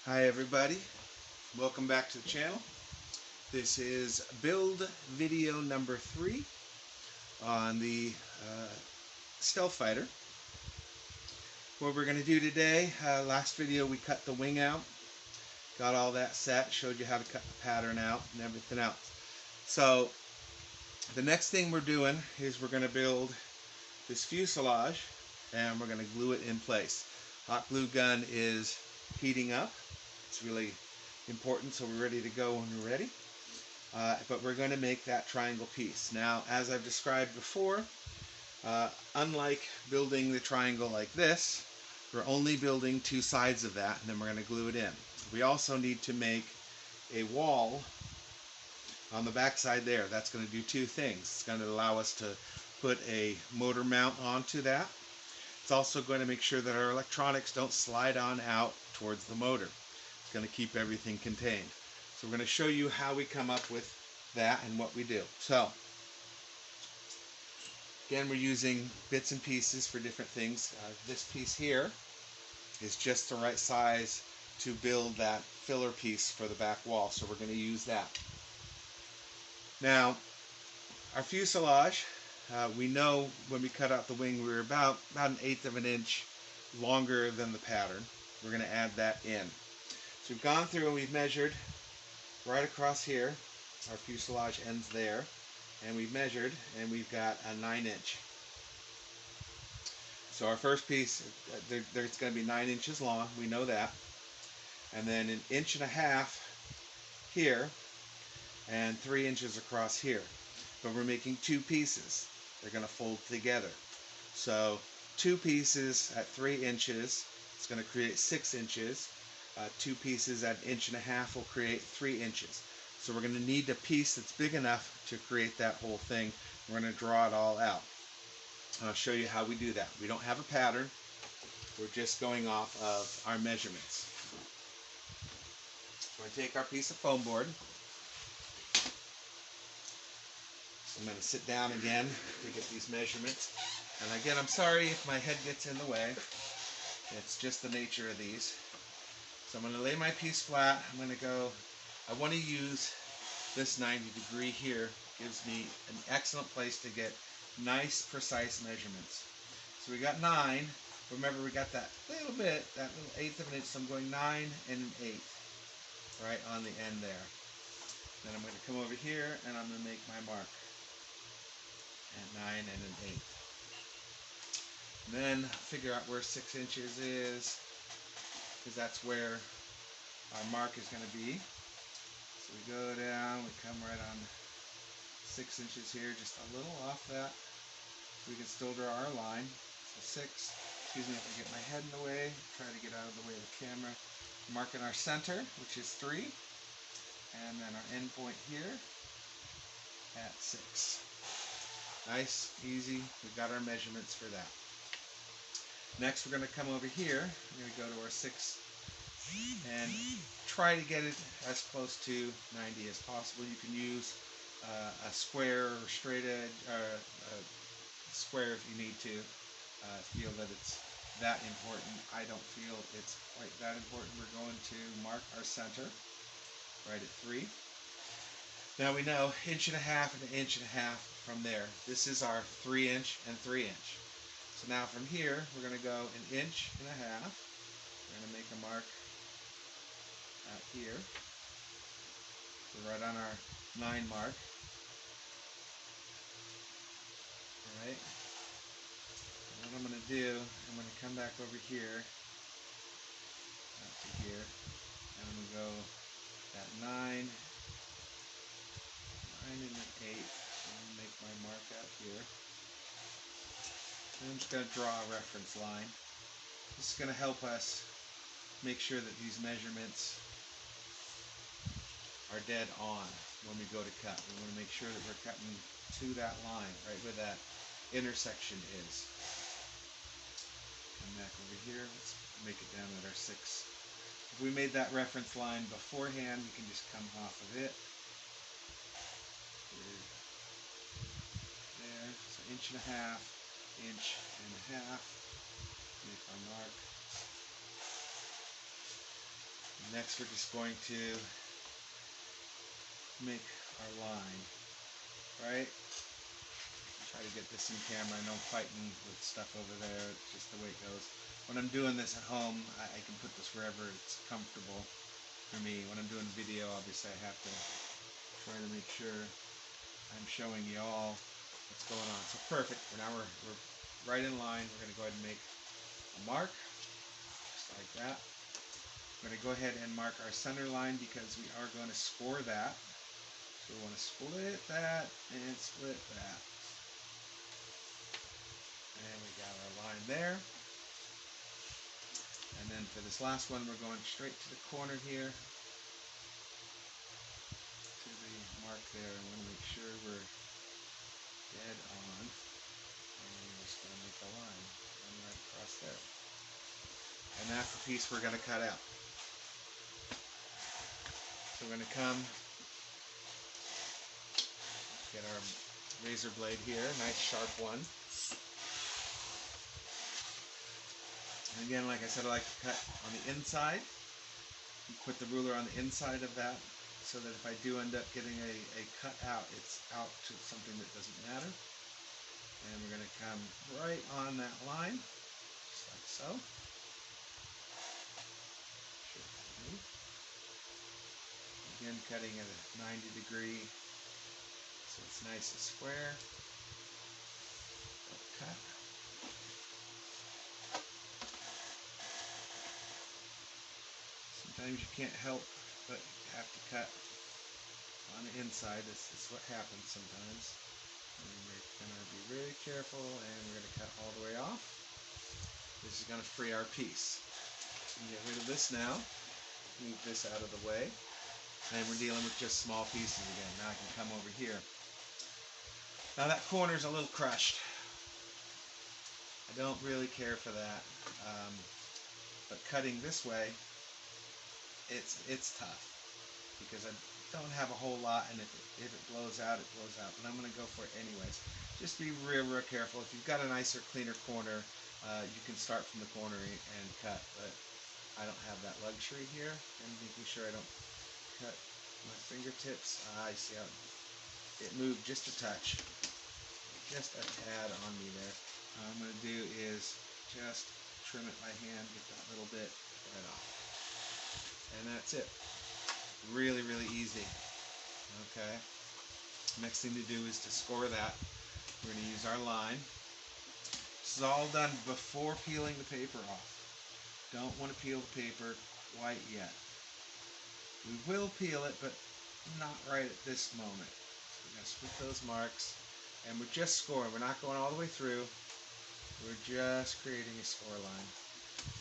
Hi everybody, welcome back to the channel. This is build video number 3 on the Stealth Fighter. What we're going to do today, last video we cut the wing out, got all that set, showed you how to cut the pattern out and everything else. So the next thing we're doing is we're going to build this fuselage and we're going to glue it in place. Hot glue gun is heating up. It's really important, so we're ready to go when we're ready. But we're going to make that triangle piece. Now, as I've described before, unlike building the triangle like this, we're only building 2 sides of that, and then we're going to glue it in. We also need to make a wall on the back side there. That's going to do 2 things. It's going to allow us to put a motor mount onto that. It's also going to make sure that our electronics don't slide on out towards the motor. It's going to keep everything contained. So we're going to show you how we come up with that and what we do. So, again, we're using bits and pieces for different things. This piece here is just the right size to build that filler piece for the back wall, so we're going to use that. Now, our fuselage, we know when we cut out the wing we were about 1/8 of an inch longer than the pattern. We're going to add that in. So we've gone through and we've measured right across here. Our fuselage ends there. And we've measured and we've got a 9-inch. So our first piece, it's going to be 9 inches long. We know that. And then 1.5 inches here and 3 inches across here. But we're making 2 pieces. They're going to fold together. So 2 pieces at 3 inches, it's going to create 6 inches. 2 pieces at 1.5 inches will create 3 inches. So we're going to need a piece that's big enough to create that whole thing. We're going to draw it all out. I'll show you how we do that. We don't have a pattern. We're just going off of our measurements. So I take our piece of foam board. I'm going to sit down again to get these measurements. And again, I'm sorry if my head gets in the way. It's just the nature of these. So I'm going to lay my piece flat. I'm going to go, I want to use this 90-degree here. Gives me an excellent place to get nice, precise measurements. So we got 9. Remember, we got that little bit, that little 1/8 of an inch. So I'm going 9 and 1/8 right on the end there. Then I'm going to come over here and I'm going to make my mark at 9 and 1/8. Then figure out where 6 inches is, because that's where our mark is going to be. So we go down, we come right on 6 inches here, just a little off that. We can still draw our line. So 6, excuse me if I get my head in the way, try to get out of the way of the camera. Marking our center, which is 3, and then our end point here at 6. Nice, easy, we've got our measurements for that. Next we're going to come over here, we're going to go to our 6 and try to get it as close to 90 as possible. You can use a square or straight edge, or a square if you need to. Feel that it's that important. I don't feel it's quite that important. We're going to mark our center right at 3. Now we know 1.5 inches and 1.5 inches from there. This is our 3 inch and 3 inch. So now from here, we're going to go 1.5 inches. We're going to make a mark out here. So right on our 9 mark. Alright. And what I'm going to do, I'm going to come back over here, out to here, and I'm going to go at 9 and 1/8. I'm going to make my mark out here. And I'm just going to draw a reference line. This is going to help us make sure that these measurements are dead on when we go to cut. We want to make sure that we're cutting to that line, right where that intersection is. Come back over here. Let's make it down at our 6. If we made that reference line beforehand, we can just come off of it. There. So 1.5 inches, 1.5 inches. Make our mark. Next, we're just going to make our line, right? Try to get this in camera. I know I'm fighting with stuff over there. It's just the way it goes. When I'm doing this at home, I can put this wherever it's comfortable for me. When I'm doing video, obviously I have to try to make sure I'm showing you all what's going on. So perfect. Now we're right in line. We're going to go ahead and make a mark, just like that. We're going to go ahead and mark our center line because we are going to score that. So we want to split that and split that. And we got our line there. And then for this last one, we're going straight to the corner here, to the mark there. I want to make sure we're dead on. And we're just going to make a line run right across there. And that's the piece we're going to cut out. So we're going to come, get our razor blade here, nice sharp one. And again, like I said, I like to cut on the inside. You put the ruler on the inside of that so that if I do end up getting a cut out, it's out to something that doesn't matter. And we're going to come right on that line, just like so. Again, cutting at a 90 degree, so it's nice and square. Cut. Sometimes you can't help but have to cut on the inside. This is what happens sometimes. And we're going to be very careful, and we're going to cut all the way off. This is going to free our piece. Get rid of this now. Move this out of the way. And we're dealing with just small pieces again. Now I can come over here. Now that corner's a little crushed. I don't really care for that. But cutting this way, it's tough because I don't have a whole lot, and if it blows out, it blows out. But I'm going to go for it anyways. Just be real careful. If you've got a nicer, cleaner corner, you can start from the corner and cut. But I don't have that luxury here. I'm making sure I don't cut my fingertips. I see how it moved just a touch, just a tad on me there. All I'm going to do is just trim it by hand, get that little bit right off. And that's it. Really easy. Okay. Next thing to do is to score that. We're going to use our line. This is all done before peeling the paper off. Don't want to peel the paper quite yet. We will peel it, but not right at this moment. So we're going to split those marks, and we're just scoring. We're not going all the way through. We're just creating a score line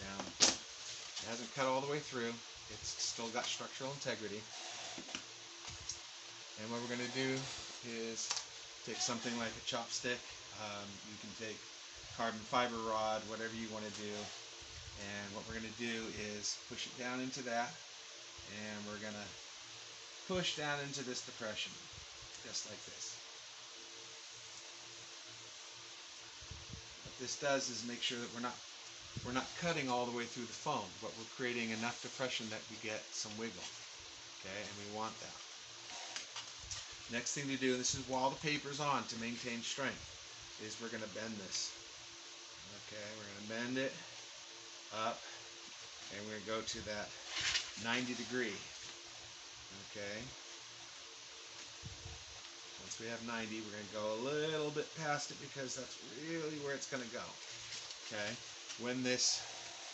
down. It hasn't cut all the way through. It's still got structural integrity. And what we're going to do is take something like a chopstick. You can take carbon fiber rod, whatever you want to do. And what we're going to do is push it down into that. And we're going to push down into this depression, just like this. What this does is make sure that we're not cutting all the way through the foam, but we're creating enough depression that we get some wiggle. Okay, and we want that. Next thing to do, and this is while the paper's on to maintain strength, is we're going to bend this. Okay, we're going to bend it up, and we're going to go to that 90 degree. Okay. Once we have 90, we're going to go a little bit past it because that's really where it's going to go. Okay. When this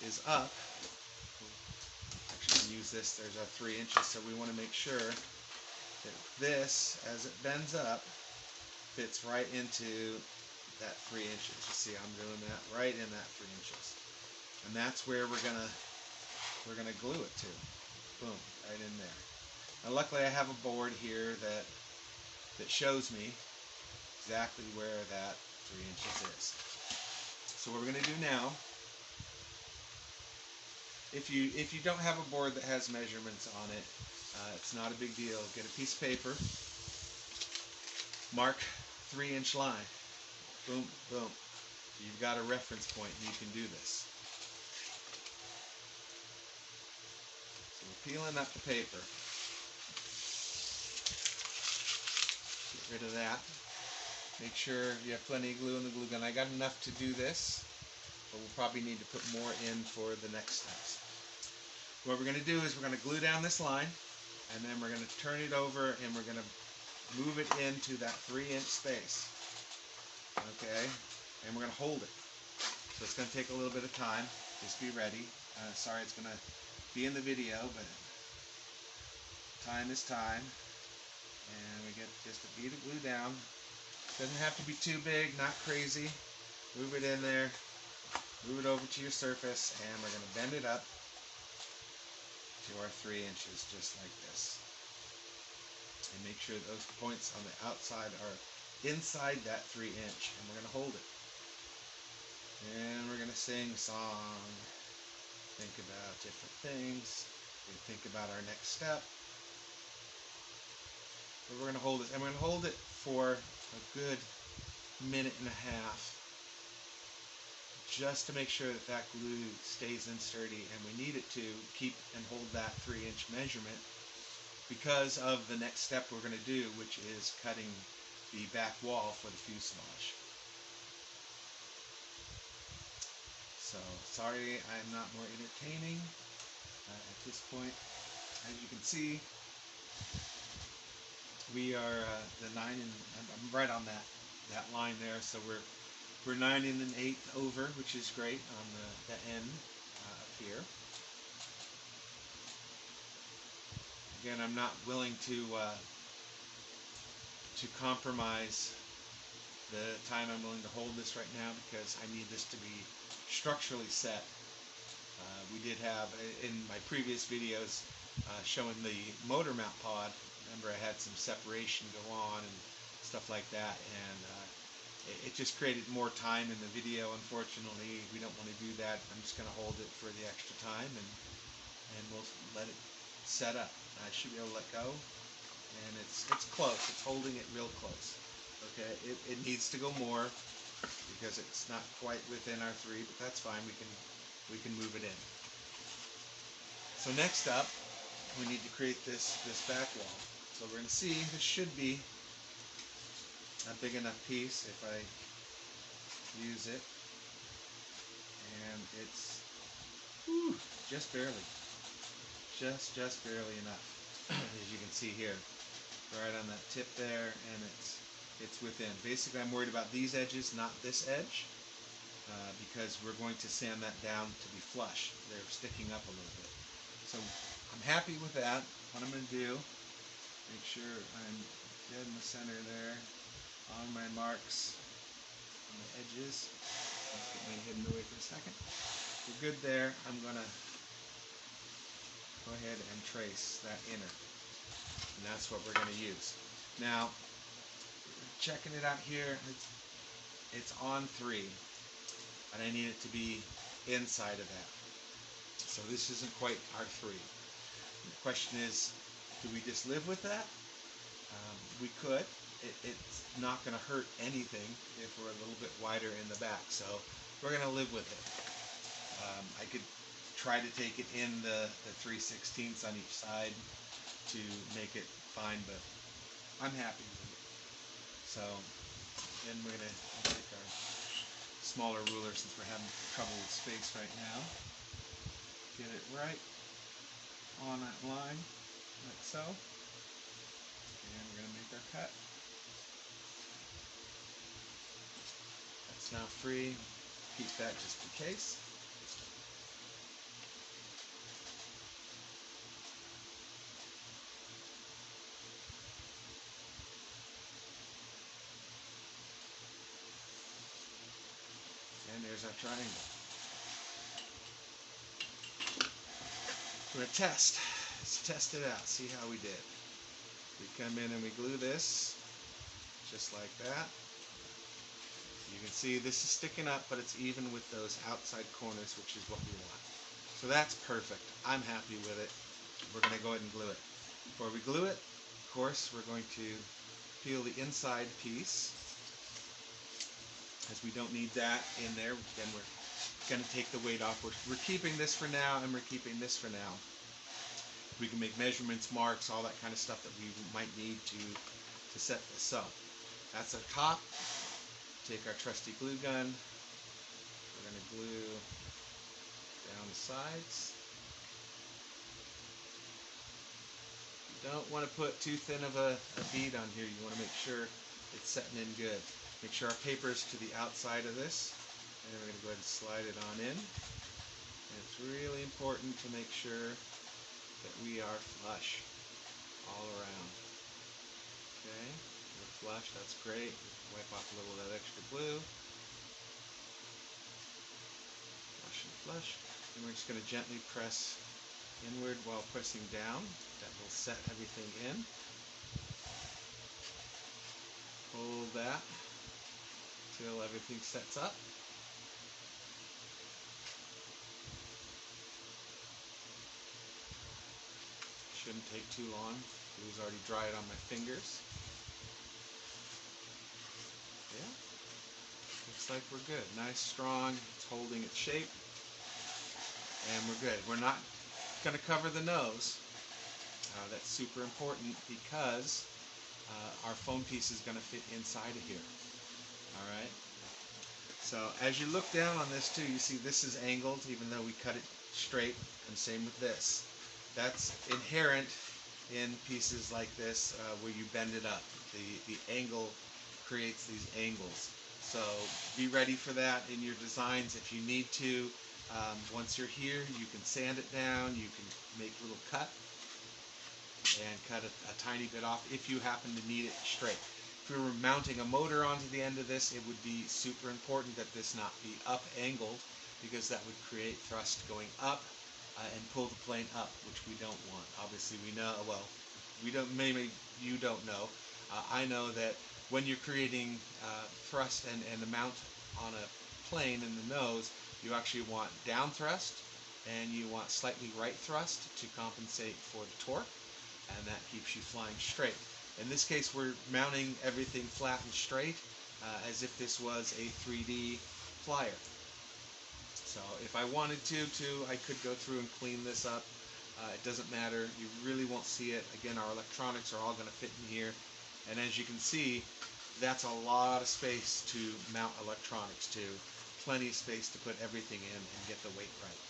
is up, actually use this, there's our 3 inches, so we want to make sure that this, as it bends up, fits right into that 3 inches. You see I'm doing that right in that 3 inches. And that's where we're gonna glue it to. Boom, right in there. Now luckily I have a board here that shows me exactly where that 3 inches is. So what we're gonna do now, if you don't have a board that has measurements on it, it's not a big deal. Get a piece of paper, mark 3-inch line. Boom, boom. You've got a reference point and you can do this. So we'll peeling up the paper. Get rid of that. Make sure you have plenty of glue in the glue gun. I got enough to do this, but we'll probably need to put more in for the next steps. What we're going to do is we're going to glue down this line, and then we're going to turn it over and we're going to move it into that 3-inch space. Okay? And we're going to hold it. So it's going to take a little bit of time. Just be ready. Sorry it's going to be in the video, but time is time. And we get just a bead of glue down. Doesn't have to be too big, not crazy. Move it in there. Move it over to your surface, and we're going to bend it up to our 3 inches, just like this. And make sure those points on the outside are inside that 3 inch, and we're going to hold it. And we're going to sing a song, think about different things, we think about our next step. But we're going to hold it, and we're going to hold it for a good minute and a half, just to make sure that that glue stays in sturdy, and we need it to keep and hold that 3-inch measurement because of the next step we're going to do, which is cutting the back wall for the fuselage. So, sorry I'm not more entertaining at this point. As you can see, we are the 9 and I'm right on that line there, so we're 9 1/8 over, which is great on the end up here. Again, I'm not willing to compromise the time I'm willing to hold this right now, because I need this to be structurally set. We did have, in my previous videos showing the motor mount pod, remember I had some separation go on and stuff like that, and it just created more time in the video. Unfortunately, we don't want to do that. I'm just going to hold it for the extra time, and we'll let it set up. I should be able to let go, and it's close. It's holding it real close. Okay, it needs to go more because it's not quite within our 3, but that's fine. We can move it in. So next up, we need to create this back wall. So we're going to see, this should be a big enough piece if I use it, and it's just barely, just barely enough. As you can see here, right on that tip there, and it's within. Basically, I'm worried about these edges, not this edge, because we're going to sand that down to be flush. They're sticking up a little bit. So I'm happy with that. What I'm going to do, make sure I'm dead in the center there on my marks on the edges. Let's get my hidden away for a second. We're good there. I'm going to go ahead and trace that inner, and that's what we're going to use. Now, checking it out here, it's on 3, and I need it to be inside of that. So this isn't quite our 3. The question is, do we just live with that? We could. It's not going to hurt anything if we're a little bit wider in the back, so we're going to live with it. I could try to take it in the 3/16 on each side to make it fine, but I'm happy with it. So then we're going to take our smaller ruler, since we're having trouble with space right now. Get it right on that line, like so. And we're going to make our cut. That's now free. Keep that just in case. And there's our triangle. We're going to test. Let's test it out, see how we did. We come in and we glue this, just like that. You can see this is sticking up, but it's even with those outside corners, which is what we want. So that's perfect. I'm happy with it. We're going to go ahead and glue it. Before we glue it, of course, we're going to peel the inside piece, as we don't need that in there. Then we're going to take the weight off. We're keeping this for now, and we're keeping this for now. We can make measurements, marks, all that kind of stuff that we might need to set this up. That's our top. Take our trusty glue gun. We're going to glue down the sides. You don't want to put too thin of a bead on here. You want to make sure it's setting in good. Make sure our paper is to the outside of this. And then we're going to go ahead and slide it on in. And it's really important to make sure that we are flush all around. Okay, we're flush, that's great. Wipe off a little of that extra glue. Flush and flush. And we're just going to gently press inward while pressing down. That will set everything in. Hold that till everything sets up. Shouldn't take too long. Glue's already dried on my fingers. Yeah, looks like we're good. Nice, strong. It's holding its shape, and we're good. We're not going to cover the nose. That's super important because our foam piece is going to fit inside of here. All right. So as you look down on this too, you see this is angled, even though we cut it straight, and same with this. That's inherent in pieces like this where you bend it up. The angle creates these angles. So be ready for that in your designs if you need to. Once you're here, you can sand it down, you can make a little cut and cut a tiny bit off if you happen to need it straight. If we were mounting a motor onto the end of this, it would be super important that this not be up angled, because that would create thrust going up and pull the plane up, which we don't want. Obviously we know, well, we don't, maybe you don't know. I know that when you're creating thrust and a mount on a plane in the nose, you actually want down thrust and you want slightly right thrust to compensate for the torque, and that keeps you flying straight. In this case, we're mounting everything flat and straight as if this was a 3D flyer. So if I wanted to, I could go through and clean this up. It doesn't matter. You really won't see it. Again, our electronics are all going to fit in here. And as you can see, that's a lot of space to mount electronics to. Plenty of space to put everything in and get the weight right.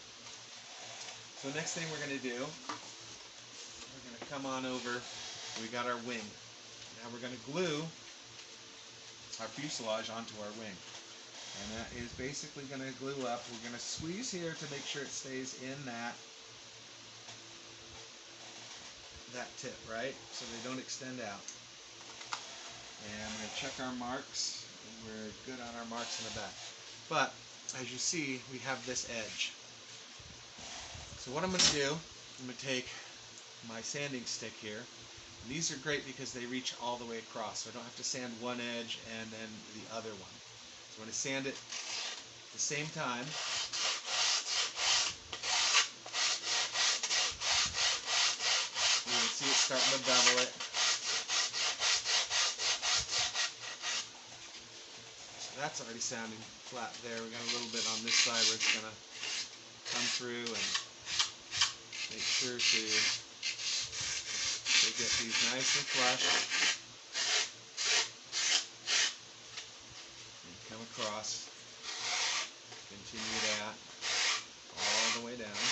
So next thing we're going to do, we're going to come on over. We got our wing. Now we're going to glue our fuselage onto our wing. And that is basically going to glue up. We're going to squeeze here to make sure it stays in that tip, right? So they don't extend out. And I'm going to check our marks. And we're good on our marks in the back. But as you see, we have this edge. So what I'm going to do, I'm going to take my sanding stick here. And these are great because they reach all the way across. So I don't have to sand one edge and then the other one. So I'm going to sand it at the same time. You can see it starting to bevel it. So that's already sounding flat there. We got a little bit on this side where it's going to come through, and make sure to get these nice and flush. Come across, continue that all the way down.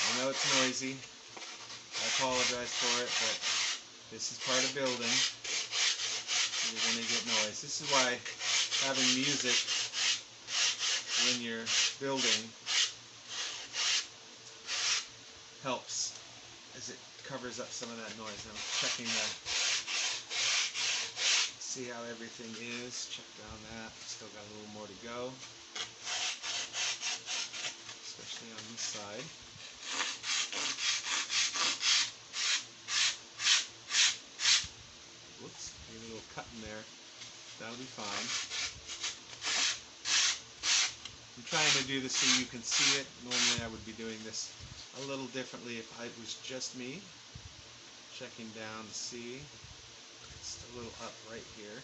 I know it's noisy, I apologize for it, but this is part of building. You're going to get noise. This is why having music when you're building helps, as it covers up some of that noise. I'm checking see how everything is. Check down that. Still got a little more to go, especially on this side. Whoops, maybe a little cut in there. That'll be fine. I'm trying to do this so you can see it. Normally I would be doing this a little differently if it was just me. Checking down to see. It's a little up right here.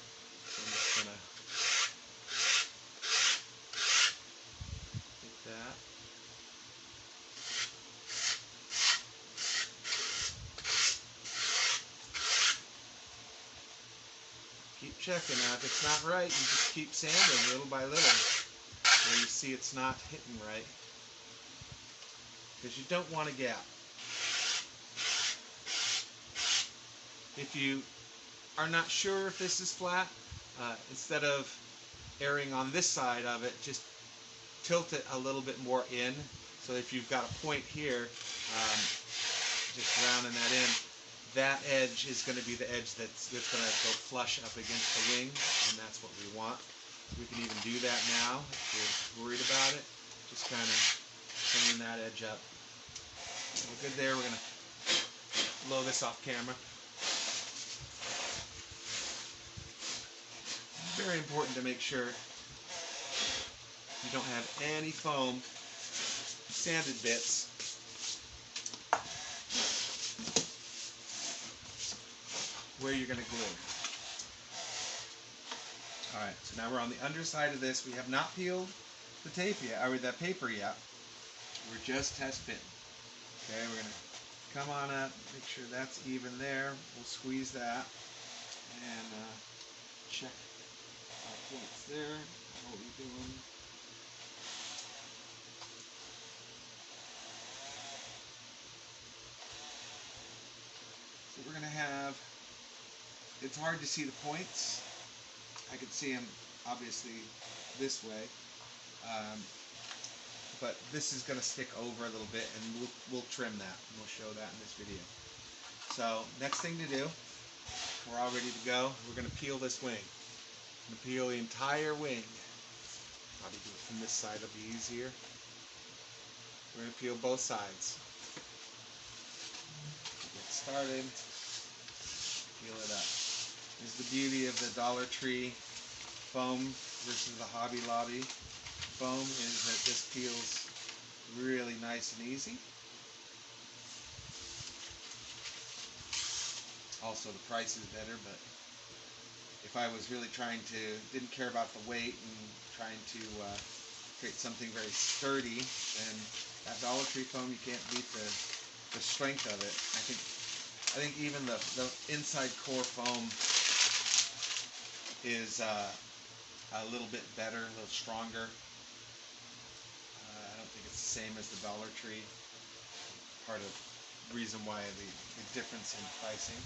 So I'm just going to hit that. checking. Now, if it's not right, you just keep sanding little by little where you see it's not hitting right, because you don't want a gap. If you are not sure if this is flat, instead of erring on this side of it, just tilt it a little bit more in. So if you've got a point here, just rounding that in, that edge is going to be the edge that's going to go flush up against the wing, and that's what we want. We can even do that now if you're worried about it. Just kind of clean that edge up. We're good there. We're going to blow this off camera. Very important to make sure you don't have any foam, sanded bits. Where you're going to glue. Alright, so now we're on the underside of this. We have not peeled the tape yet, or the paper yet. We're just test fitting. Okay, we're going to come on up, make sure that's even there. We'll squeeze that and check our points there. How are we doing? So we're going to have, it's hard to see the points. I can see them obviously this way, but this is going to stick over a little bit, and we'll trim that, and we'll show that in this video. So next thing to do, we're all ready to go. We're going to peel this wing. I'm going to peel the entire wing. Probably do it from this side, it'll be easier. We're going to peel both sides. Get started. Peel it up. This is the beauty of the Dollar Tree foam versus the Hobby Lobby foam, is that this peels really nice and easy. Also, the price is better, but if I was really didn't care about the weight and trying to create something very sturdy, then that Dollar Tree foam, you can't beat the strength of it. I think even the inside core foam is a little bit better, a little stronger. I don't think it's the same as the Dollar Tree. Part of the reason why the difference in pricing,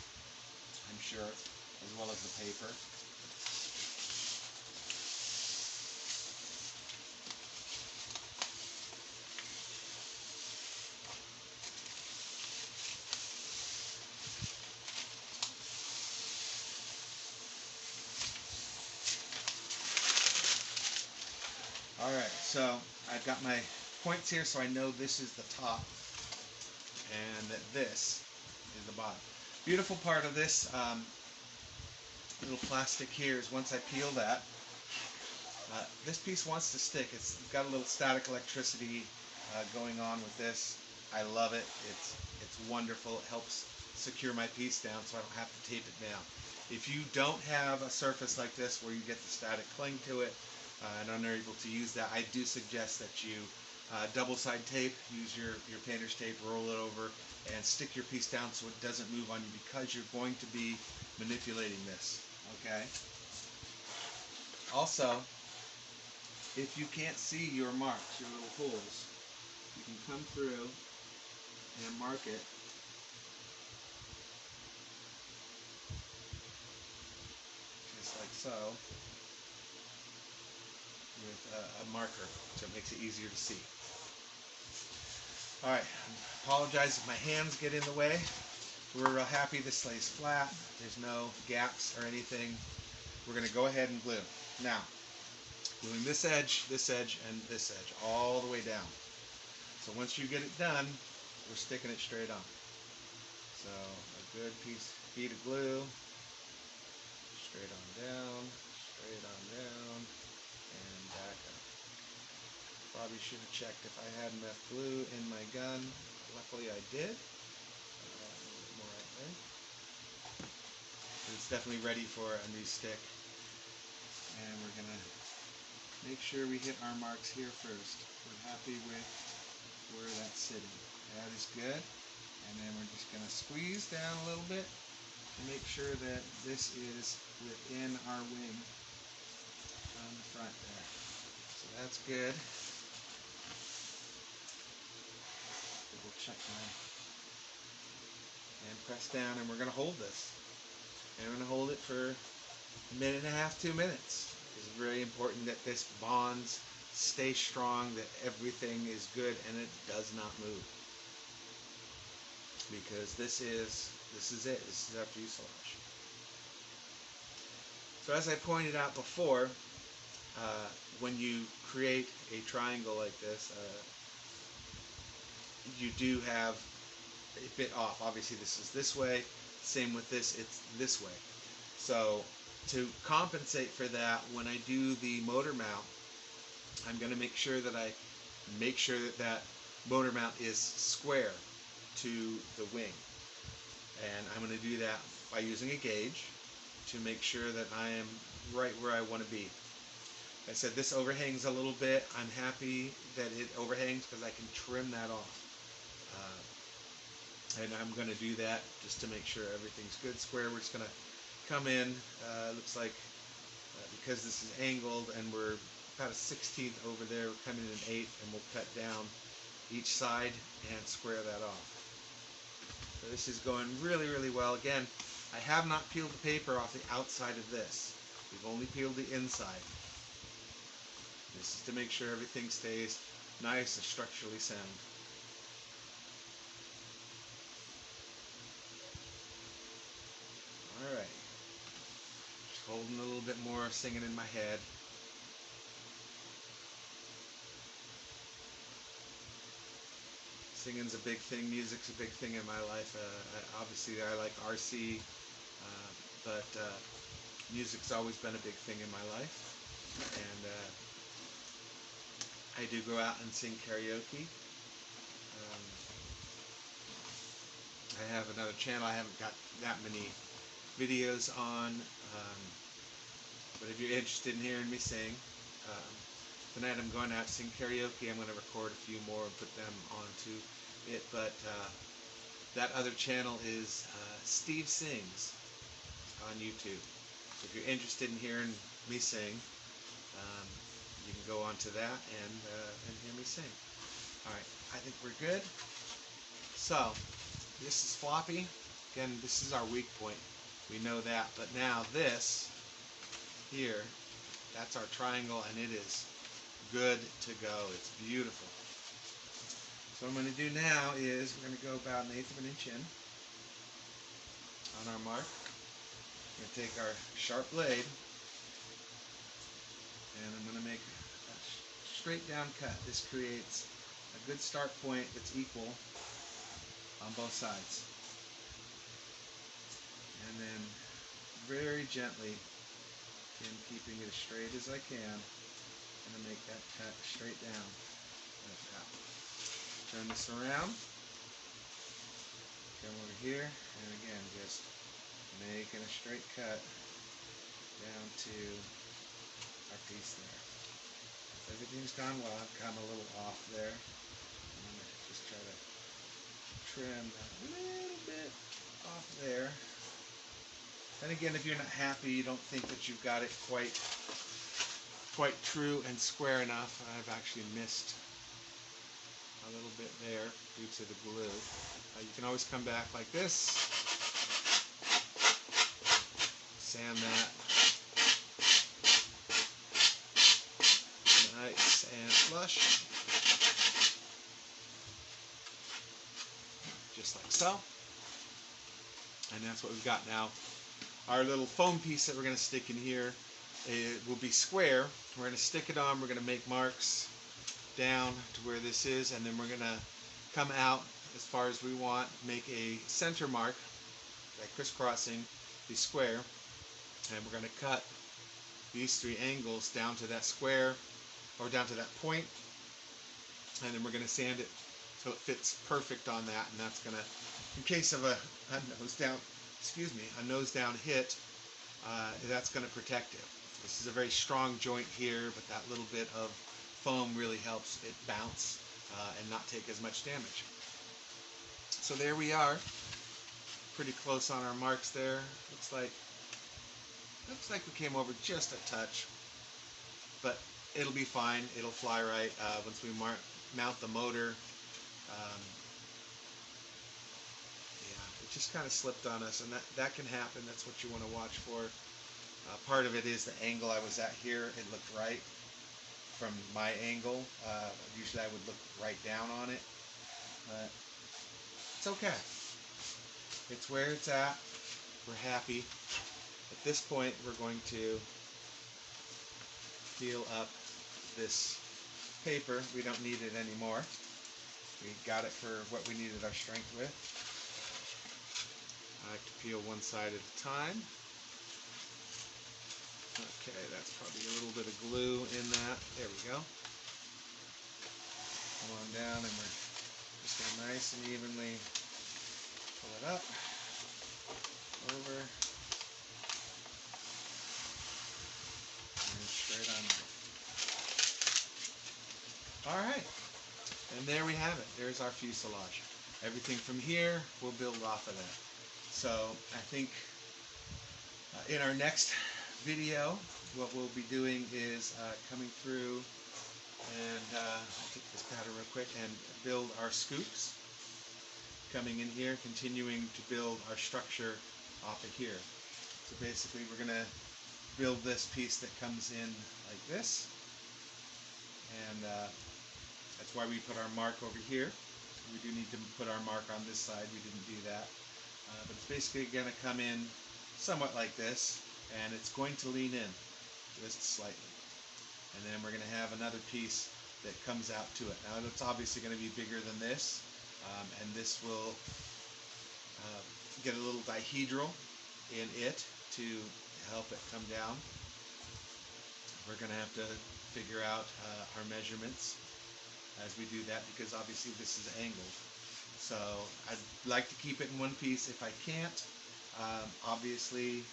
I'm sure, as well as the paper. Alright, so I've got my points here, so I know this is the top and that this is the bottom. Beautiful part of this little plastic here is once I peel that, this piece wants to stick. It's got a little static electricity going on with this. I love it. It's wonderful. It helps secure my piece down so I don't have to tape it down. If you don't have a surface like this where you get the static cling to it, and are able to use that, I do suggest that you double-side tape, use your painter's tape, roll it over, and stick your piece down so it doesn't move on you, because you're going to be manipulating this, okay? Also, if you can't see your marks, your little holes, you can come through and mark it. Just like so. With a marker, so it makes it easier to see. Alright, apologize if my hands get in the way. We're real happy this lays flat. There's no gaps or anything. We're going to go ahead and glue. Now, gluing this edge, and this edge, all the way down. So once you get it done, we're sticking it straight on. So a good bead of glue, straight on down, and back up. Probably should have checked if I had enough glue in my gun. Luckily I did. A little bit more right there. But it's definitely ready for a new stick. And we're going to make sure we hit our marks here first. We're happy with where that's sitting. That is good. And then we're just going to squeeze down a little bit. to make sure that this is within our wing on the front there. So that's good. Double check my and press down, and we're going to hold this. And we're going to hold it for a minute and a half, 2 minutes. It's very important that this bonds, stay strong, that everything is good and it does not move. Because this is it. This is our fuselage. So as I pointed out before, when you create a triangle like this, you do have a bit off. Obviously this is this way. Same with this, it's this way. So to compensate for that, when I do the motor mount, I'm going to make sure that that motor mount is square to the wing. And I'm going to do that by using a gauge to make sure that I am right where I want to be. I said this overhangs a little bit. I'm happy that it overhangs because I can trim that off. And I'm going to do that just to make sure everything's good square. We're just going to come in, looks like because this is angled and we're about a 16th over there, we're coming in an 1/8, and we'll cut down each side and square that off. So this is going really, really well. Again, I have not peeled the paper off the outside of this. We've only peeled the inside. This is to make sure everything stays nice and structurally sound. Alright. Just holding a little bit more, singing in my head. Singing's a big thing, music's a big thing in my life. Obviously I like RC, but music's always been a big thing in my life. And I do go out and sing karaoke. I have another channel. I haven't got that many videos on, but if you're interested in hearing me sing, tonight I'm going out to sing karaoke. I'm going to record a few more and put them onto it, but that other channel is Steve Sings on YouTube. So if you're interested in hearing me sing, you can go onto that and hear me sing. Alright, I think we're good. So, this is floppy. Again, this is our weak point. We know that. But now this here, that's our triangle, and it is good to go. It's beautiful. So what I'm going to do now is we're going to go about 1/8 of an inch in on our mark. We're going to take our sharp blade, and I'm going to make a straight down cut. This creates a good start point that's equal on both sides. And then very gently, again keeping it as straight as I can, I'm going to make that cut straight down like that. Turn this around, come over here, and again just making a straight cut down to our piece there. If everything's gone well, I've come a little off there. I'm going to just try to trim that a little bit off there. And again, if you're not happy, you don't think that you've got it quite true and square enough, I've actually missed a little bit there due to the glue. You can always come back like this, sand that nice and flush, just like so. And that's what we've got now. Our little foam piece that we're going to stick in here, it will be square. We're going to stick it on, we're going to make marks down to where this is, and then we're going to come out as far as we want, make a center mark by crisscrossing the square, and we're going to cut these 3 angles down to that square, or down to that point, and then we're going to sand it so it fits perfect on that, and that's going to, in case of a nose down hit, that's going to protect it. This is a very strong joint here, but that little bit of foam really helps it bounce and not take as much damage. So there we are. pretty close on our marks there. Looks like we came over just a touch, but it'll be fine. It'll fly right once we mount the motor. Yeah, it just kind of slipped on us, and that can happen. That's what you want to watch for. Part of it is the angle I was at here. It looked right from my angle. Usually I would look right down on it, but it's okay. It's where it's at. We're happy. At this point, we're going to peel up this paper. We don't need it anymore. We got it for what we needed our strength with. I like to peel one side at a time. Okay, that's probably a little bit of glue in that. There we go. Come on down, and we're just going to nice and evenly pull it up, over, and straight on there. Alright, and there we have it. There's our fuselage. Everything from here, we'll build off of that. So I think in our next video, what we'll be doing is coming through and I'll take this powder real quick and build our scoops. Coming in here, continuing to build our structure off of here. So basically we're going to build this piece that comes in like this, and that's why we put our mark over here. We do need to put our mark on this side. We didn't do that, but it's basically going to come in somewhat like this, and it's going to lean in just slightly, and then we're going to have another piece that comes out to it. Now it's obviously going to be bigger than this, and this will get a little dihedral in it to help it come down. We're going to have to figure out our measurements as we do that, because obviously this is angled. So I'd like to keep it in one piece. If I can't, obviously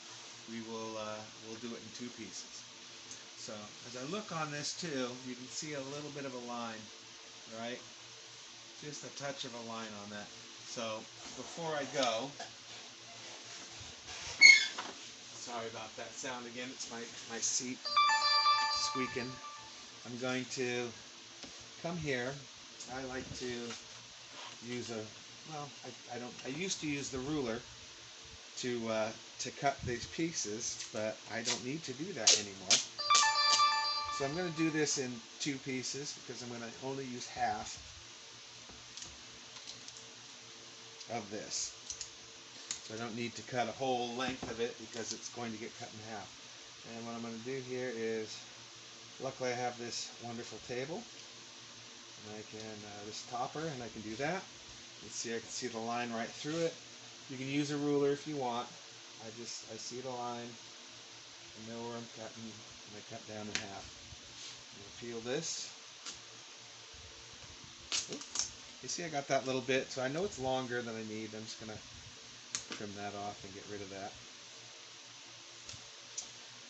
we'll do it in two pieces. So as I look on this too, you can see a little bit of a line, right? Just a touch of a line on that. So before I go, sorry about that sound again, it's my seat squeaking. I'm going to come here. I like to use I used to use the ruler to cut these pieces, but I don't need to do that anymore. So I'm going to do this in two pieces because I'm going to only use half of this. So I don't need to cut a whole length of it because it's going to get cut in half. And what I'm going to do here is, luckily I have this wonderful table, and I can, this topper, and I can do that. You see, I can see the line right through it. You can use a ruler if you want. I see the line, I know where I'm cutting, and I cut down in half. I'm going to peel this. Oops. You see I got that little bit, so I know it's longer than I need. I'm just going to trim that off and get rid of that.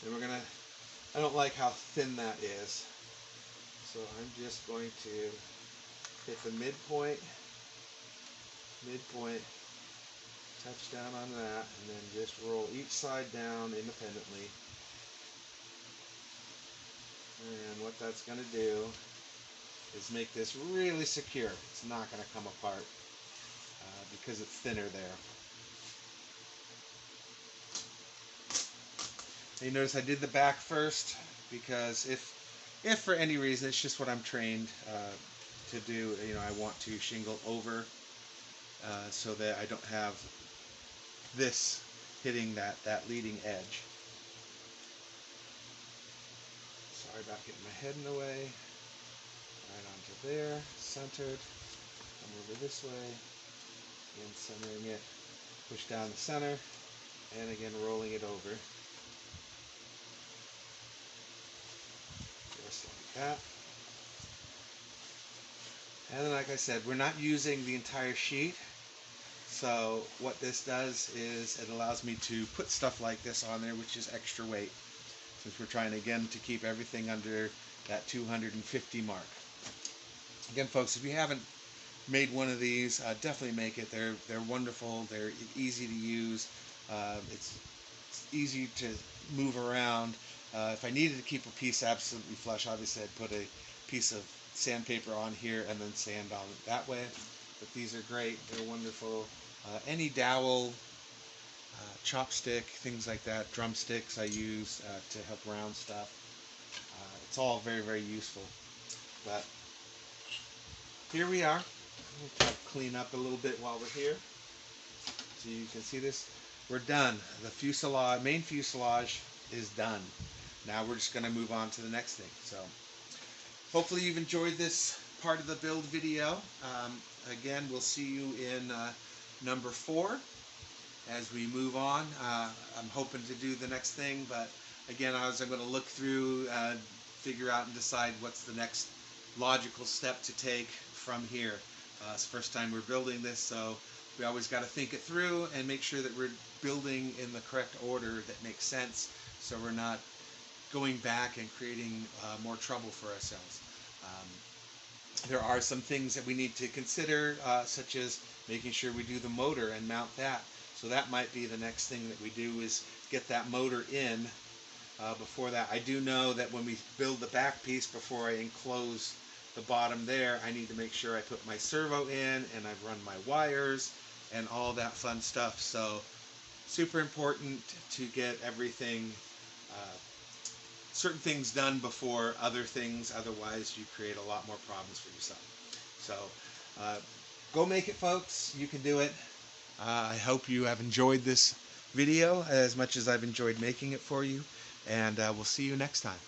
Then we're going to, I don't like how thin that is, so I'm just going to hit the midpoint, touch down on that, and then just roll each side down independently. And what that's going to do is make this really secure. It's not going to come apart because it's thinner there. And you notice I did the back first because if for any reason, it's just what I'm trained to do. You know, I want to shingle over so that I don't have this hitting that leading edge. Sorry about getting my head in the way. Right onto there, centered. Come over this way, again centering it. Push down the center, and again rolling it over. Just like that. And then, like I said, we're not using the entire sheet. So what this does is it allows me to put stuff like this on there, which is extra weight, since we're trying again to keep everything under that 250 mark. Again, folks, if you haven't made one of these, definitely make it. They're wonderful. They're easy to use. It's easy to move around. If I needed to keep a piece absolutely flush, obviously I'd put a piece of sandpaper on here and then sand on it that way. But these are great. They're wonderful. Any dowel, chopstick, things like that, drumsticks I use to help round stuff. It's all very, very useful. But here we are. We'll try to clean up a little bit while we're here. So you can see this. We're done. The fuselage, main fuselage is done. Now we're just going to move on to the next thing. So hopefully you've enjoyed this part of the build video. Again, we'll see you in number 4 as we move on. I'm hoping to do the next thing, but again, I'm going to look through, figure out and decide what's the next logical step to take from here. It's the first time we're building this, so we always got to think it through and make sure that we're building in the correct order that makes sense, so we're not going back and creating more trouble for ourselves. There are some things that we need to consider, such as making sure we do the motor and mount that. So that might be the next thing that we do, is get that motor in before that. I do know that when we build the back piece, before I enclose the bottom there, I need to make sure I put my servo in and I've run my wires and all that fun stuff. So super important to get everything, certain things done before other things, otherwise you create a lot more problems for yourself. So go make it, folks. You can do it. I hope you have enjoyed this video as much as I've enjoyed making it for you, and we'll see you next time.